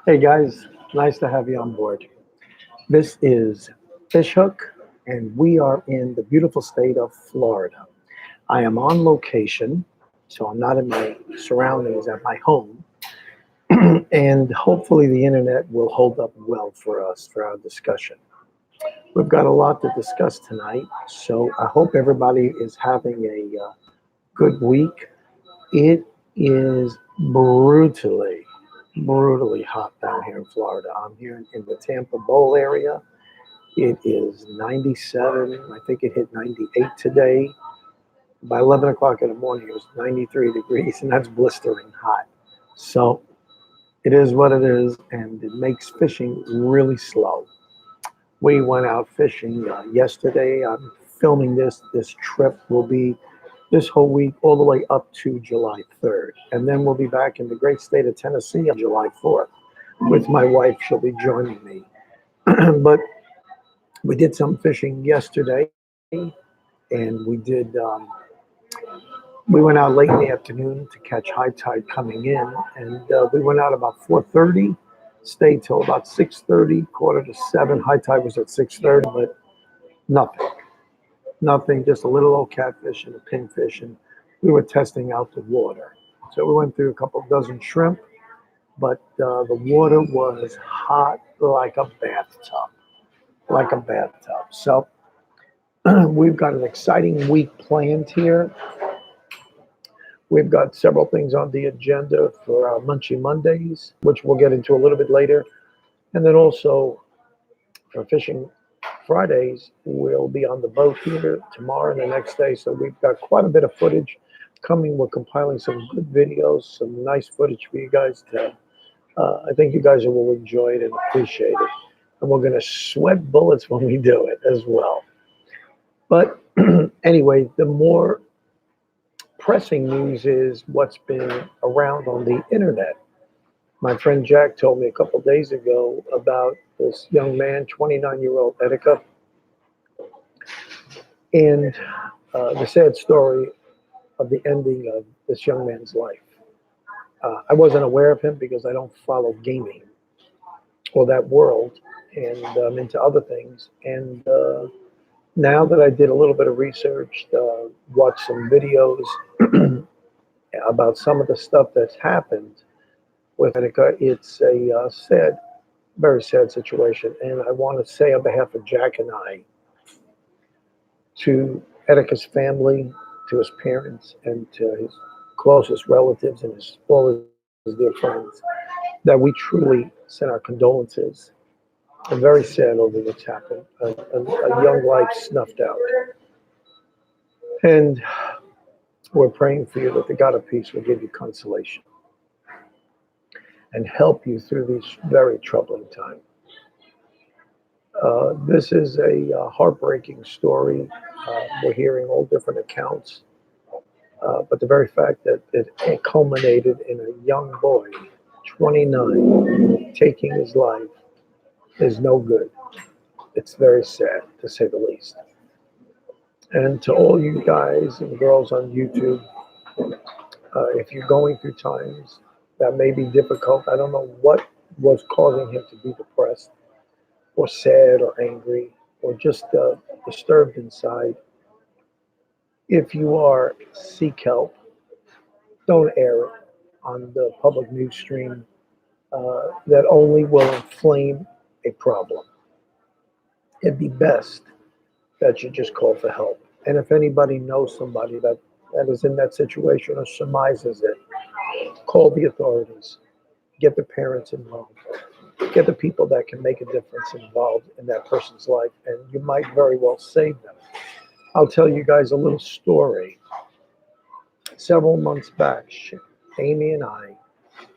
Hey guys, nice to have you on board. This is Fishhook, and we are in the beautiful state of Florida. I am on location, so I'm not in my surroundings at my home, and hopefully the internet will hold up well for us for our discussion. We've got a lot to discuss tonight, so I hope everybody is having a good week. It is brutally hot down here in Florida. I'm here in the Tampa Bowl area. It is 97. I think it hit 98 today. By 11 o'clock in the morning, it was 93 degrees, and that's blistering hot. So it is what it is, and it makes fishing really slow. We went out fishing yesterday. I'm filming this. This trip will be this whole week, all the way up to July 3rd. And then we'll be back in the great state of Tennessee on July 4th with my wife. She'll be joining me. But we did some fishing yesterday, and we went out late in the afternoon to catch high tide coming in, and we went out about 4:30, stayed till about 6:30, quarter to seven. High tide was at 6:30, but nothing, nothing, just a little old catfish and a pinfish, and we were testing out the water. So we went through a couple dozen shrimp, but the water was hot like a bathtub, like a bathtub. So we've got an exciting week planned here. We've got several things on the agenda for our Munchie Mondays, which we'll get into a little bit later. And then also for Fishing Fridays, we'll be on the boat here tomorrow and the next day. So we've got quite a bit of footage coming. We're compiling some good videos, some nice footage for you guys to, I think you guys will enjoy it and appreciate it. And we're going to sweat bullets when we do it as well. But anyway, the more pressing news is what's been around on the internet. My friend Jack told me a couple of days ago about this young man, 29-year-old Etika, and the sad story of the ending of this young man's life. I wasn't aware of him because I don't follow gaming or that world, and I'm into other things. And now that I did a little bit of research, watched some videos about some of the stuff that's happened with Etika, it's a sad, very sad situation. And I want to say on behalf of Jack and I, to Etika's family, to his parents, and to his closest relatives and all his dear friends, that we truly send our condolences. I'm very sad over what's happened. A young life snuffed out. And we're praying for you that the God of peace will give you consolation and help you through these very troubling times. This is a heartbreaking story. We're hearing all different accounts, but the very fact that it culminated in a young boy, 29, taking his life is no good. It's very sad, to say the least. And to all you guys and girls on YouTube, if you're going through times that may be difficult, I don't know what was causing him to be depressed or sad or angry or just disturbed inside. If you are, seek help. Don't air it on the public news stream. That only will inflame a problem. It'd be best that you just call for help. And if anybody knows somebody that is in that situation or surmises it, call the authorities, get the parents involved, get the people that can make a difference involved in that person's life, and you might very well save them. I'll tell you guys a little story. Several months back, Amy and I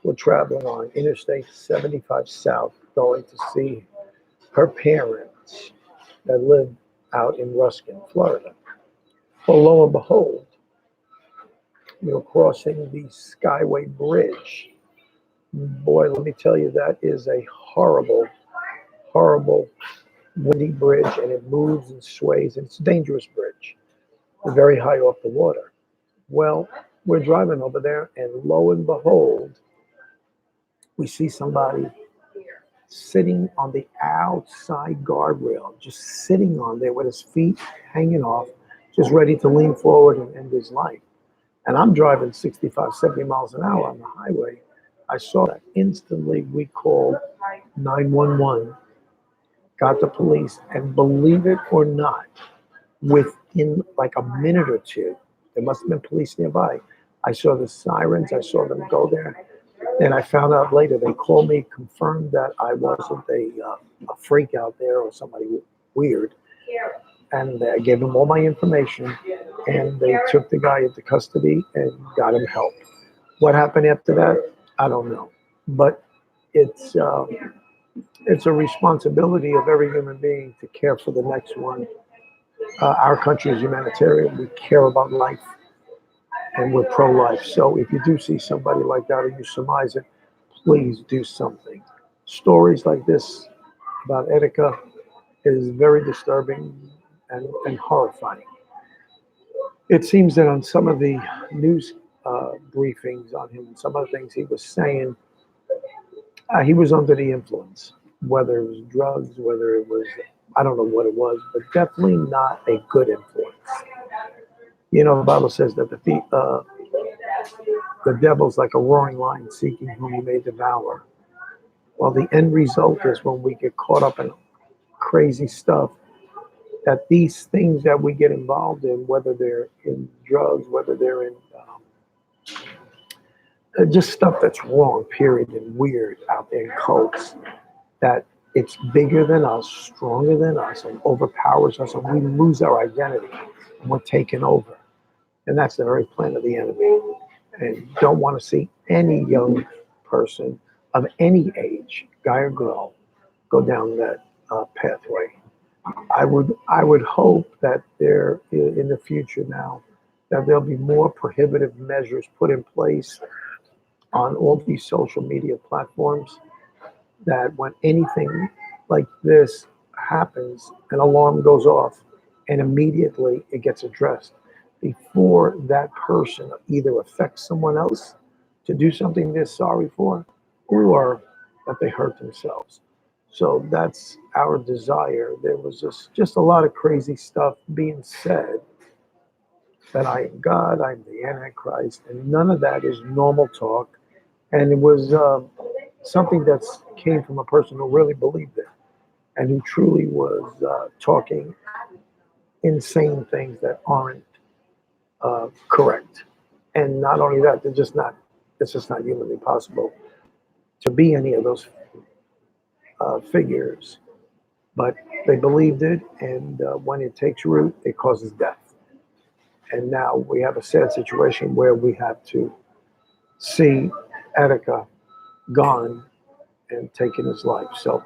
were traveling on Interstate 75 South going to see her parents that live out in Ruskin, Florida. Well, lo and behold, we were crossing the Skyway Bridge. Boy, let me tell you, that is a horrible, horrible, windy bridge, and it moves and sways, and it's a dangerous bridge. It's very high off the water. Well, we're driving over there, and lo and behold, we see somebody sitting on the outside guardrail, just sitting on there with his feet hanging off, just ready to lean forward and end his life. And I'm driving 65, 70 miles an hour on the highway. I saw that. Instantly, we called 911, got the police, and believe it or not, within like a minute or two, there must have been police nearby. I saw the sirens, I saw them go there. And I found out later, they called me, confirmed that I wasn't a freak out there or somebody weird. And I gave them all my information, and they took the guy into custody and got him help. What happened after that, I don't know. But it's uh, it's a responsibility of every human being to care for the next one. Our country is humanitarian. We care about life, and we're pro-life. So if you do see somebody like that or you surmise it, please do something. Stories like this about Etika is very disturbing and horrifying. It seems that on some of the news briefings on him, some of the things he was saying, he was under the influence, whether it was drugs, whether it was, I don't know what it was, but definitely not a good influence. You know, the Bible says that the devil's like a roaring lion seeking whom he may devour. Well, the end result is when we get caught up in crazy stuff, that these things that we get involved in, whether they're in drugs, whether they're in just stuff that's wrong, period, and weird out there in cults, that it's bigger than us, stronger than us, and overpowers us, and we lose our identity, and we're taken over. And that's the very plan of the enemy. And don't want to see any young person of any age, guy or girl, go down that pathway. I would hope that there in the future now that there'll be more prohibitive measures put in place on all these social media platforms, that when anything like this happens, an alarm goes off and immediately it gets addressed before that person either affects someone else to do something they're sorry for, or that they hurt themselves. So that's our desire. There was just a lot of crazy stuff being said, that I am God, I'm the Antichrist, and none of that is normal talk. And it was something that came from a person who really believed it and who truly was talking insane things that aren't correct. And not only that, it's just not humanly possible to be any of those figures. But they believed it, and when it takes root, it causes death. And now we have a sad situation where we have to see Etika gone and taking his life. So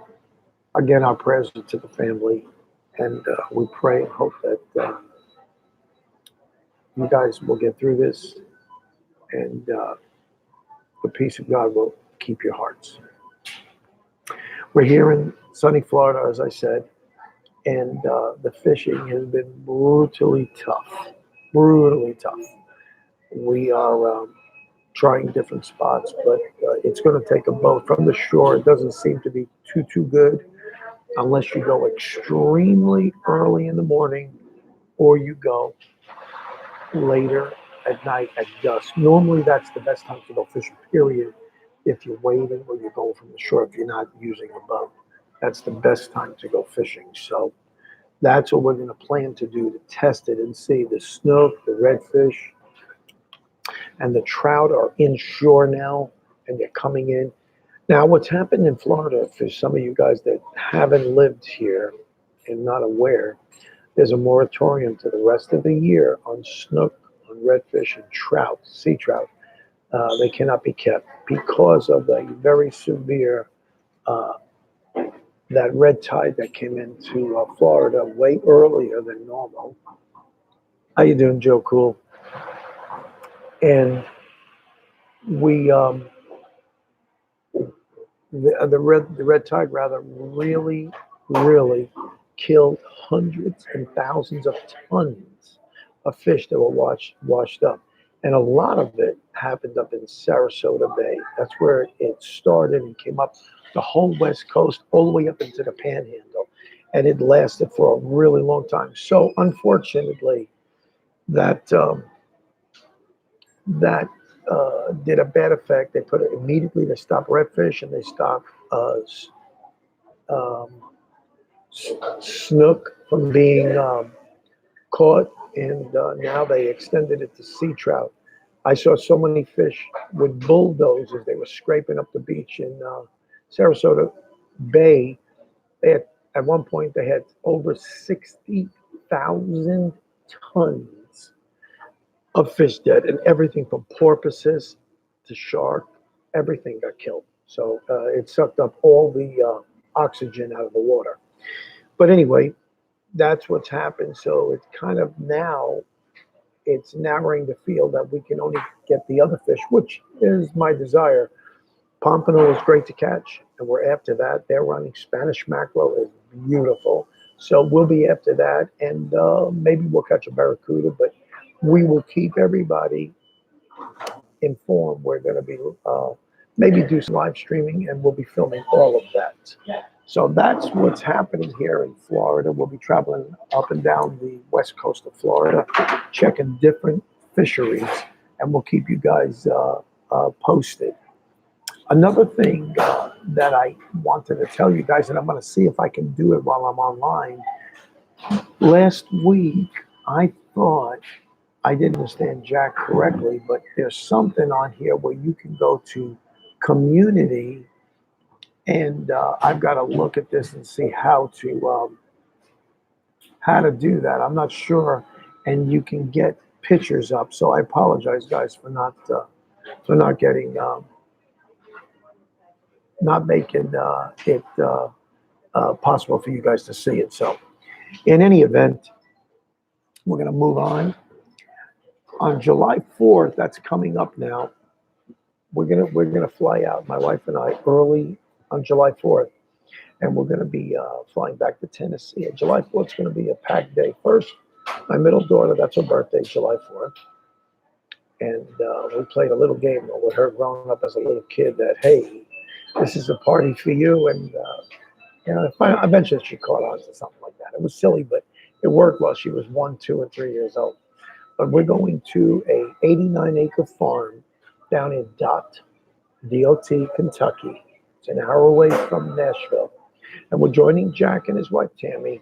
again, our prayers are to the family, and we pray and hope that you guys will get through this, and the peace of God will keep your hearts. We're here in sunny Florida, as I said, and the fishing has been brutally tough. Brutally tough. We are trying different spots, but it's going to take a boat from the shore. It doesn't seem to be too good unless you go extremely early in the morning or you go later at night at dusk. Normally, that's the best time to go fishing, period. If you're waiting or you're going from the shore, if you're not using a boat, that's the best time to go fishing. So that's what we're going to plan to do, to test it and see. The snook, the redfish, and the trout are inshore now, and they're coming in. Now, what's happened in Florida, for some of you guys that haven't lived here and not aware, there's a moratorium to the rest of the year on snook, on redfish, and trout, sea trout. They cannot be kept because of a very severe uh, that red tide that came into Florida way earlier than normal. How you doing, Joe Cool? And we the red tide rather really killed hundreds and thousands of tons of fish that were washed up, and a lot of it happened up in Sarasota Bay. That's where it started and came up the whole West Coast, all the way up into the Panhandle, and it lasted for a really long time. So unfortunately, that that did a bad effect. They put it immediately to stop redfish, and they stopped um, snook from being caught, and now they extended it to sea trout. I saw so many fish with bulldozers. They were scraping up the beach in Sarasota Bay. They had, at one point, they had over 60,000 tons of fish dead, and everything from porpoises to shark, everything got killed. So it sucked up all the oxygen out of the water. But anyway, that's what's happened. So it's kind of now it's narrowing the field that we can only get the other fish, which is my desire. Pompano is great to catch, and we're after that. They're running Spanish mackerel is beautiful, so we'll be after that, and maybe we'll catch a barracuda. But we will keep everybody informed. We're going to be maybe do some live streaming, and we'll be filming all of that. So that's what's happening here in Florida. We'll be traveling up and down the west coast of Florida, checking different fisheries, and we'll keep you guys posted. Another thing that I wanted to tell you guys, and I'm going to see if I can do it while I'm online. Last week, I thought I didn't understand Jack correctly, but there's something on here where you can go to community, and I've got to look at this and see how to do that. I'm not sure, and you can get pictures up. So I apologize, guys, for not getting not making it possible for you guys to see it. So, in any event, we're going to move on. On July 4th, that's coming up now. We're gonna fly out, my wife and I, early on July 4th, and we're going to be flying back to Tennessee. And July 4th is going to be a packed day. First, my middle daughter, that's her birthday, July 4th. And we played a little game with her growing up as a little kid that, hey, this is a party for you. And eventually she caught on to something like that. It was silly, but it worked while she was 1, 2, and 3 years old. But we're going to a 89-acre farm down in D.O.T., Kentucky. It's an hour away from Nashville. And we're joining Jack and his wife, Tammy.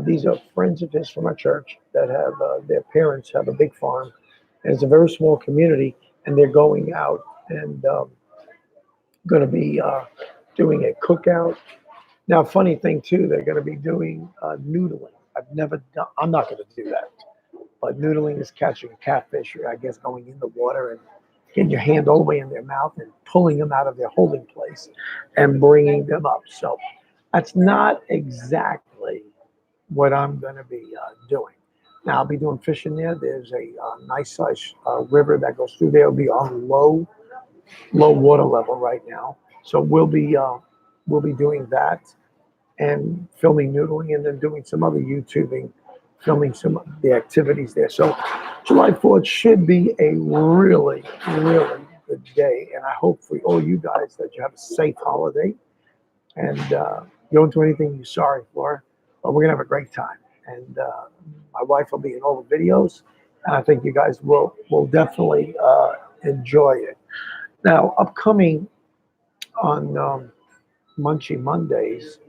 These are friends of his from our church that have their parents have a big farm. And it's a very small community, and they're going out and going to be doing a cookout. Now, funny thing, too, they're going to be doing noodling. I'm not going to do that. But noodling is catching a catfish, I guess, going in the water and getting your hand all the way in their mouth and pulling them out of their holding place and bringing them up. So that's not exactly what I'm going to be doing. Now, I'll be doing fishing there. There's a nice size river that goes through there. It'll be on low water level right now. So we'll be doing that and filming noodling, and then doing some other YouTubing, filming some of the activities there. So July 4th should be a really, really good day. And I hope for all you guys that you have a safe holiday, and you don't do anything you're sorry for, but we're going to have a great time. And my wife will be in all the videos, and I think you guys will definitely enjoy it. Now, upcoming on Munchy Mondays,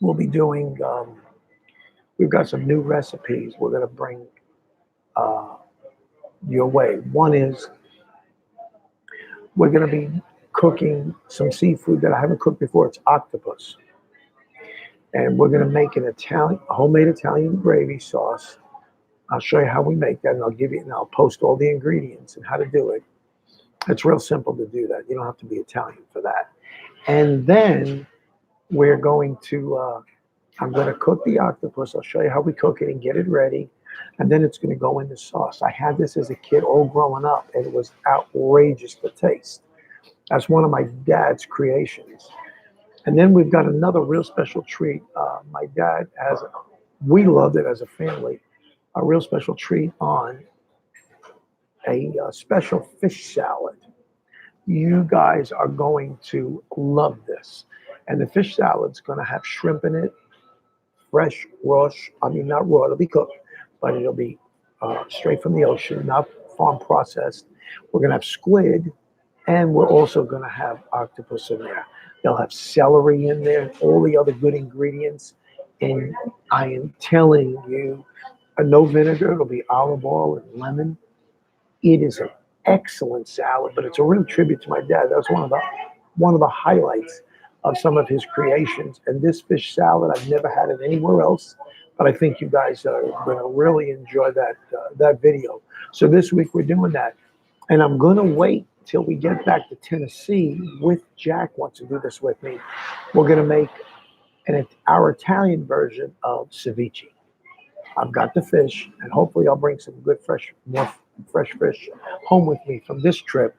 we'll be doing, we've got some new recipes we're going to bring your way. One is we're going to be cooking some seafood that I haven't cooked before. It's octopus. And we're going to make a homemade Italian gravy sauce. I'll show you how we make that, and I'll post all the ingredients and how to do it. It's real simple to do that. You don't have to be Italian for that. And then we're going to, I'm going to cook the octopus. I'll show you how we cook it and get it ready. And then it's going to go in the sauce. I had this as a kid all growing up, and it was outrageous to taste. That's one of my dad's creations. And then we've got another real special treat. My dad we loved it as a family, a real special treat on a special fish salad You guys are going to love this. And the fish salad's going to have shrimp in it, fresh, raw. I mean, not raw, it'll be cooked, but it'll be straight from the ocean, not farm processed. We're going to have squid, and we're also going to have octopus in there. They'll have celery in there, and all the other good ingredients. And I am telling you, no vinegar, it'll be olive oil and lemon. It is an excellent salad, but it's a real tribute to my dad. That was one of the highlights of some of his creations. And this fish salad, I've never had it anywhere else, but I think you guys are going to really enjoy that video. So this week we're doing that, and I'm going to wait till we get back to Tennessee with Jack wants to do this with me. We're going to make our Italian version of ceviche. I've got the fish, and hopefully I'll bring some good more fresh fish home with me from this trip.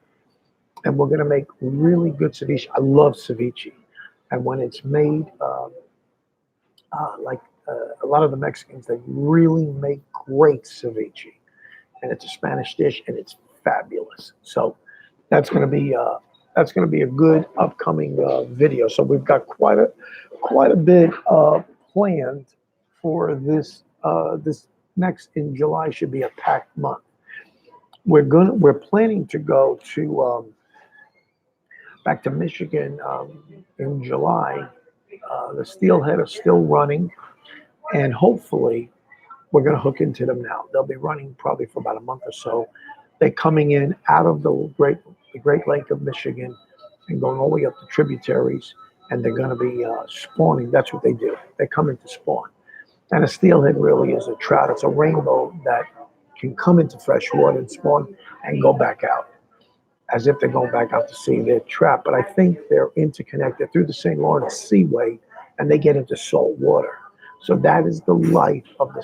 And we're going to make really good ceviche. I love ceviche. And when it's made like a lot of the Mexicans, they really make great ceviche. And it's a Spanish dish, and it's fabulous. So that's going to be a good upcoming video. So we've got quite a bit planned for this. This next in July should be a packed month. We're planning to go to back to Michigan in July. The Steelhead are still running, and hopefully we're going to hook into them now. They'll be running probably for about a month or so. They're coming in out of the Great Lake of Michigan and going all the way up the tributaries, and they're going to be spawning. That's what they do. They come in to spawn. And a steelhead really is a trout. It's a rainbow that can come into fresh water and spawn and go back out, as if they're going back out to sea. They're trapped, but I think they're interconnected through the St. Lawrence Seaway, and they get into salt water. So that is the life of the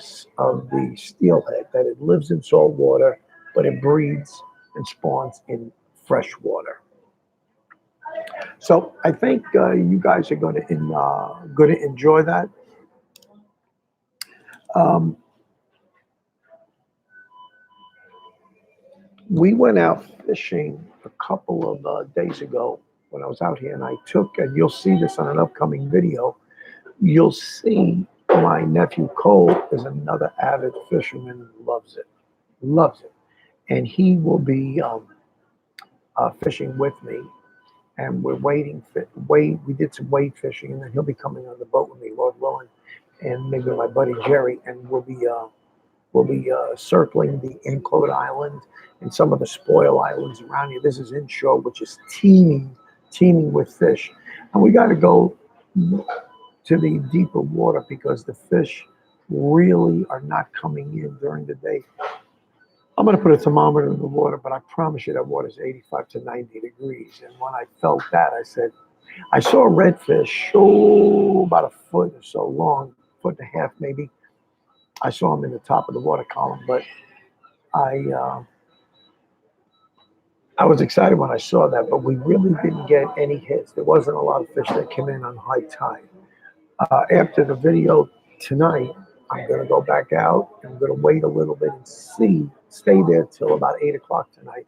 steelhead, that it lives in salt water, but it breeds and spawns in fresh water. So I think you guys are going to enjoy that. We went out fishing a couple of days ago when I was out here, and and you'll see this on an upcoming video, you'll see my nephew Cole is another avid fisherman who loves it. And he will be fishing with me, and we're we did some wade fishing, and then he'll be coming on the boat with me, Lord willing, and maybe my buddy Jerry, and we'll be circling the Enclosed Island and some of the spoil islands around here. This is inshore, which is teeming with fish. And we got to go to the deeper water because the fish really are not coming in during the day. I'm going to put a thermometer in the water, but I promise you that water is 85 to 90 degrees. And when I felt that, I said, I saw a redfish, about a foot or so long, foot and a half maybe. I saw him in the top of the water column, but I was excited when I saw that, but we really didn't get any hits. There wasn't a lot of fish that came in on high tide. After the video tonight, I'm going to go back out and I'm going to wait a little bit and stay there till about 8 o'clock tonight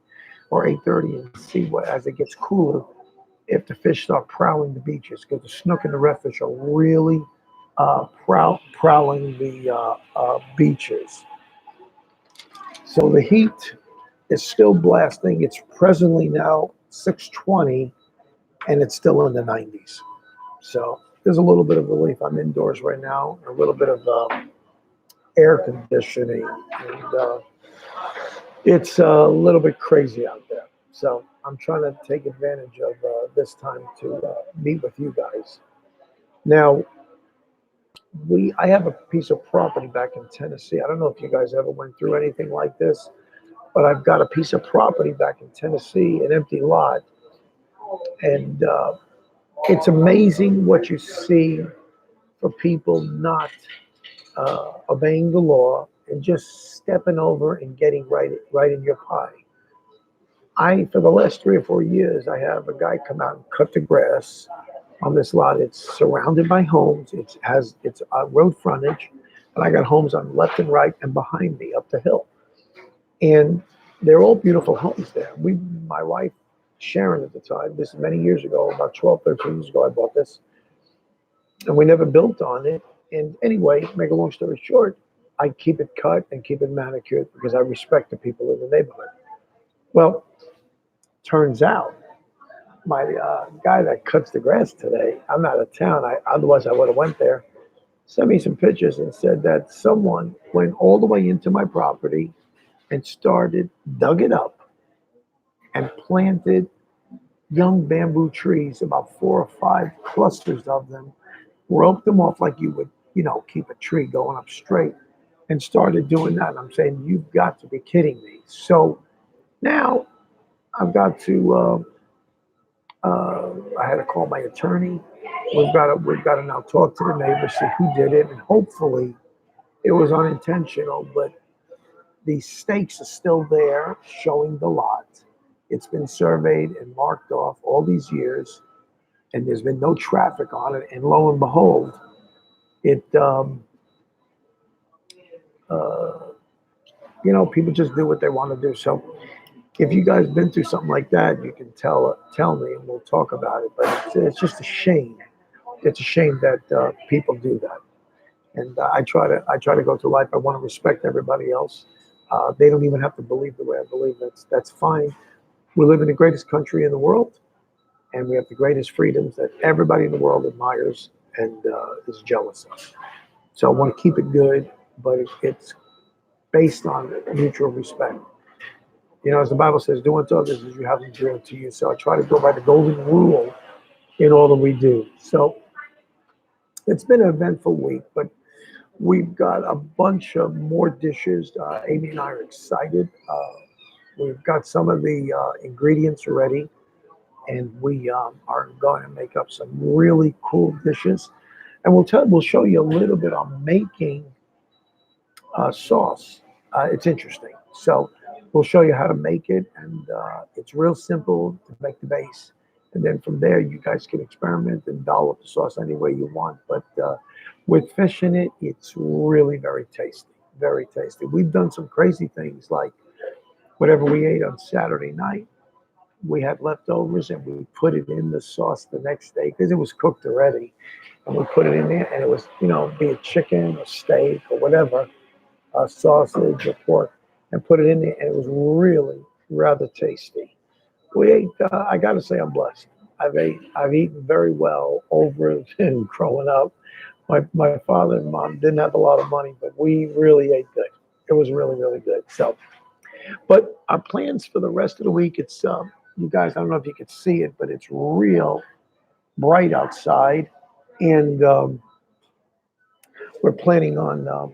or 8:30 and see as it gets cooler, if the fish start prowling the beaches, because the snook and the redfish are really prowling the beaches. So the heat is still blasting. It's presently now 6:20, and it's still in the 90s. So there's a little bit of relief. I'm indoors right now, a little bit of air conditioning, and it's a little bit crazy out there. So I'm trying to take advantage of this time to meet with you guys. Now, I have a piece of property back in Tennessee. I don't know if you guys ever went through anything like this, but I've got a piece of property back in Tennessee, an empty lot, and it's amazing what you see for people not obeying the law and just stepping over and getting right in your pie. For the last 3 or 4 years, I have a guy come out and cut the grass on this lot. It's surrounded by homes. It's road frontage, and I got homes on left and right and behind me up the hill. And they're all beautiful homes there. My wife Sharon at the time. This is many years ago, about 12, 13 years ago, I bought this. And we never built on it. And anyway, make a long story short, I keep it cut and keep it manicured because I respect the people in the neighborhood. Well, turns out my guy that cuts the grass today, I'm out of town. Otherwise I would have went there. Sent me some pictures and said that someone went all the way into my property and dug it up and planted young bamboo trees, about 4 or 5 clusters of them, roped them off like you would, keep a tree going up straight, and started doing that. And I'm saying, you've got to be kidding me. So now I've got to, I had to call my attorney. We've got to now talk to the neighbors, see who did it, and hopefully it was unintentional, but the stakes are still there showing the lot. It's been surveyed and marked off all these years, and there's been no traffic on it. And lo and behold, it, people just do what they want to do. So if you guys been through something like that, you can tell me, and we'll talk about it. But it's just a shame. It's a shame that people do that. And I try to go through life. I want to respect everybody else. They don't even have to believe the way I believe. That's fine. We live in the greatest country in the world, and we have the greatest freedoms that everybody in the world admires and is jealous of. So I want to keep it good, but it's based on mutual respect. As the Bible says, do unto others as you have them do unto you. So I try to go by the golden rule in all that we do. So it's been an eventful week, but we've got a bunch of more dishes. Amy and I are excited. We've got some of the ingredients ready, and we are going to make up some really cool dishes. And we'll show you a little bit on making sauce. It's interesting. So we'll show you how to make it, and it's real simple to make the base. And then from there, you guys can experiment and dollop the sauce any way you want. But with fish in it, it's really very tasty, very tasty. We've done some crazy things like whatever we ate on Saturday night, we had leftovers and we put it in the sauce the next day because it was cooked already. And we put it in there, and it was, be it chicken or steak or whatever, sausage or pork, and put it in there, and it was really rather tasty. We ate. I got to say, I'm blessed. I've eaten very well over and growing up. My father and mom didn't have a lot of money, but we really ate good. It was really, really good. So, but our plans for the rest of the week, it's you guys, I don't know if you can see it, but it's real bright outside, and we're planning on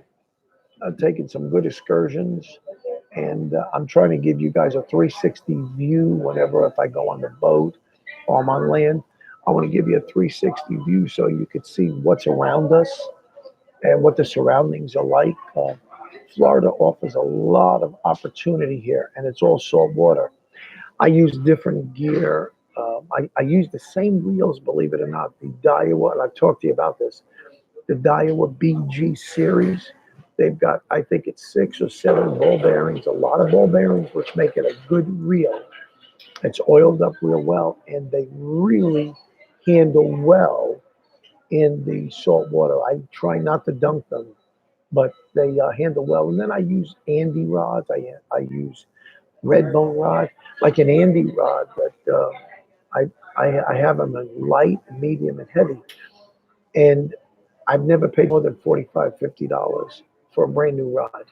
taking some good excursions. And I'm trying to give you guys a 360 view whenever, if I go on the boat or I'm on land. I want to give you a 360 view so you could see what's around us and what the surroundings are like. Florida offers a lot of opportunity here, and it's all salt water. I use different gear. I use the same reels, believe it or not. The Daiwa, and I've talked to you about this, the Daiwa BG series. They've got, I think it's 6 or 7 ball bearings, a lot of ball bearings, which make it a good reel. It's oiled up real well, and they really handle well in the salt water. I try not to dunk them, but they handle well. And then I use Andy rods. I use red bone rod, like an Andy rod that I have them in light, medium, and heavy. And I've never paid more than $45, $50 for a brand new rod,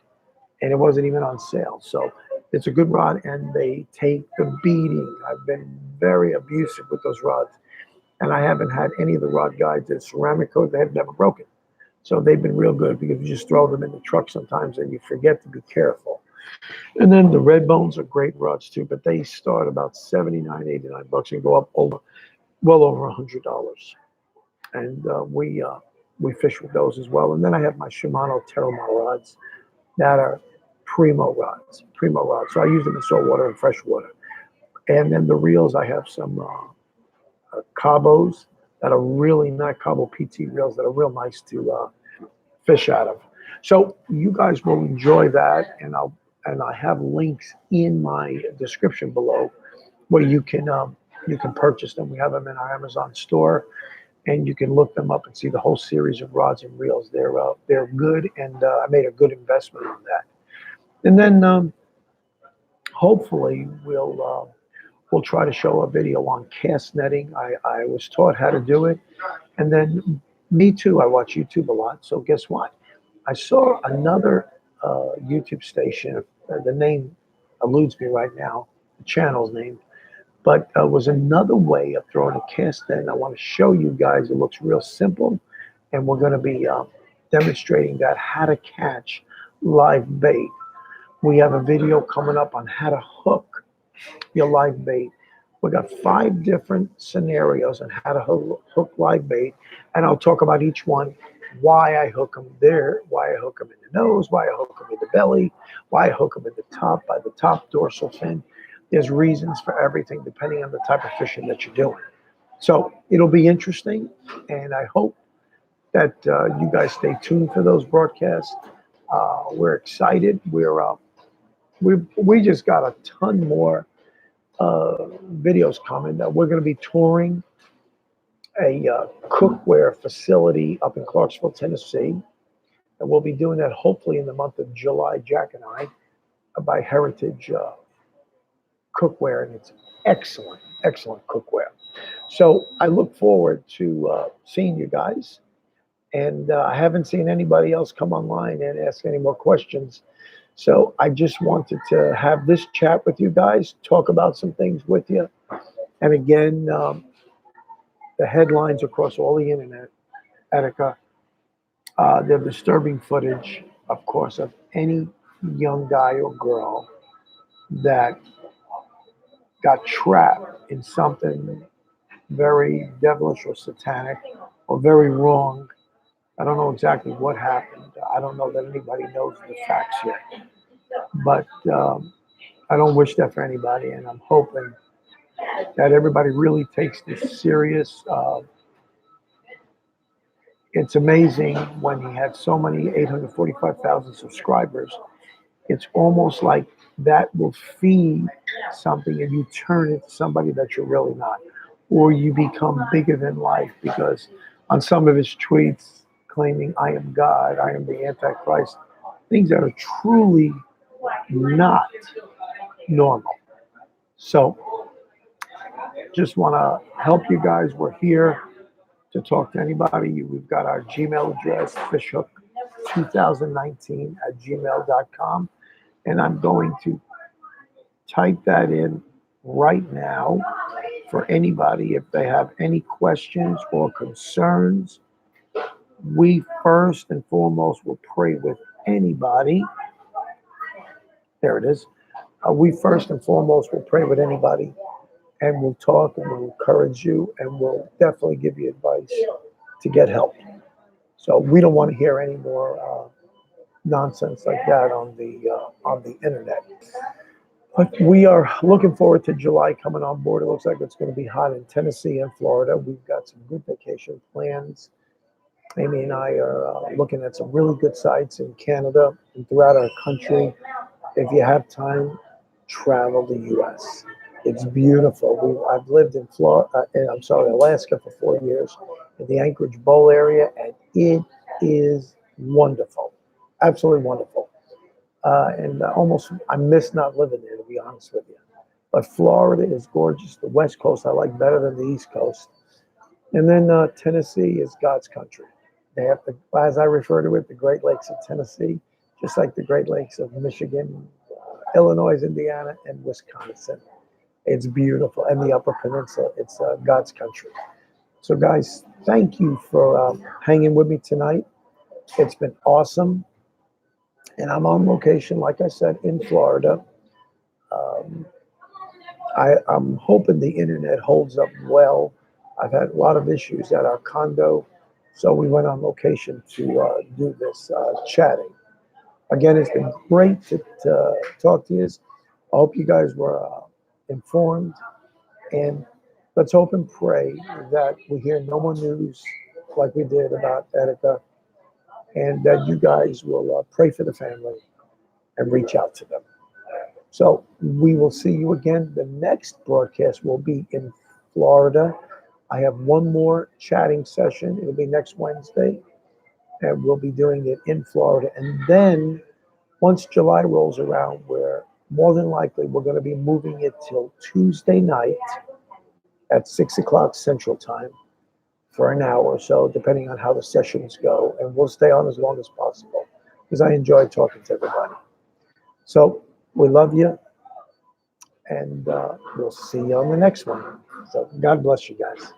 and it wasn't even on sale. So it's a good rod, and they take the beating. I've been very abusive with those rods, and I haven't had any of the rod guides that ceramic coat. They have never broken. So they've been real good because you just throw them in the truck sometimes and you forget to be careful. And then the red bones are great rods too, but they start about 79, 89 bucks and go up well over $100. And we fish with those as well. And then I have my Shimano Terramar rods that are primo rods. So I use them in salt water and fresh water. And then the reels, I have some Cabos that are really not Cabo PT reels that are real nice to fish out of. So you guys will enjoy that, and I have links in my description below where you can purchase them. We have them in our Amazon store, and you can look them up and see the whole series of rods and reels. They're good, and I made a good investment on that. And then hopefully we'll try to show a video on cast netting. I was taught how to do it, and then me too. I watch YouTube a lot. So guess what? I saw another YouTube station. The name eludes me right now. The channel's name. But was another way of throwing a cast net. And I want to show you guys. It looks real simple, and we're going to be demonstrating that how to catch live bait. We have a video coming up on how to hook your live bait. We got 5 different scenarios on how to hook live bait, and I'll talk about each one, why I hook them there, why I hook them in the nose, why I hook them in the belly, why I hook them in the top, by the top dorsal fin. There's reasons for everything depending on the type of fishing that you're doing. So it'll be interesting, and I hope that you guys stay tuned for those broadcasts. We're excited. We just got a ton more videos coming. We're going to be touring a cookware facility up in Clarksville, Tennessee, and we'll be doing that hopefully in the month of July. Jack and I, by Heritage Cookware, and it's excellent, excellent cookware. So I look forward to seeing you guys, and I haven't seen anybody else come online and ask any more questions. So I just wanted to have this chat with you guys, talk about some things with you. And again, the headlines across all the internet, Etika, they're disturbing footage, of course, of any young guy or girl that got trapped in something very devilish or satanic or very wrong. I don't know exactly what happened. I don't know that anybody knows the facts yet. But I don't wish that for anybody, and I'm hoping that everybody really takes this serious. It's amazing when he had so many 845,000 subscribers. It's almost like that will feed something, and you turn into somebody that you're really not, or you become bigger than life because on some of his tweets claiming I am God, I am the Antichrist, things that are truly not normal. So just want to help you guys. We're here to talk to anybody. We've got our Gmail address, fishhook2019@gmail.com. And I'm going to type that in right now for anybody if they have any questions or concerns. We first and foremost will pray with anybody. There it is. We first and foremost will pray with anybody, and we'll talk and we'll encourage you, and we'll definitely give you advice to get help. So we don't want to hear any more nonsense like that on the internet. But we are looking forward to July coming on board. It looks like it's going to be hot in Tennessee and Florida. We've got some good vacation plans. Amy and I are looking at some really good sites in Canada and throughout our country. If you have time, travel the U.S. It's beautiful. I've lived in Alaska for 4 years in the Anchorage Bowl area, and it is wonderful, absolutely wonderful. And I miss not living there, to be honest with you. But Florida is gorgeous. The West Coast I like better than the East Coast. And then Tennessee is God's country. They have as I refer to it, the Great Lakes of Tennessee, just like the Great Lakes of Michigan, Illinois, Indiana, and Wisconsin. It's beautiful. And the Upper Peninsula, it's God's country. So guys, thank you for hanging with me tonight. It's been awesome. And I'm on location, like I said, in Florida. I'm hoping the internet holds up well. I've had a lot of issues at our condo, so we went on location to do this chatting. Again, it's been great to talk to you. I hope you guys were informed, and let's hope and pray that we hear no more news like we did about Etika, and that you guys will pray for the family and reach out to them. So we will see you again. The next broadcast will be in Florida. I have one more chatting session. It'll be next Wednesday, and we'll be doing it in Florida. And then once July rolls around, we're more than likely we're going to be moving it till Tuesday night at 6 o'clock Central Time for an hour or so, depending on how the sessions go. And we'll stay on as long as possible because I enjoy talking to everybody. So we love you, and we'll see you on the next one. So God bless you guys.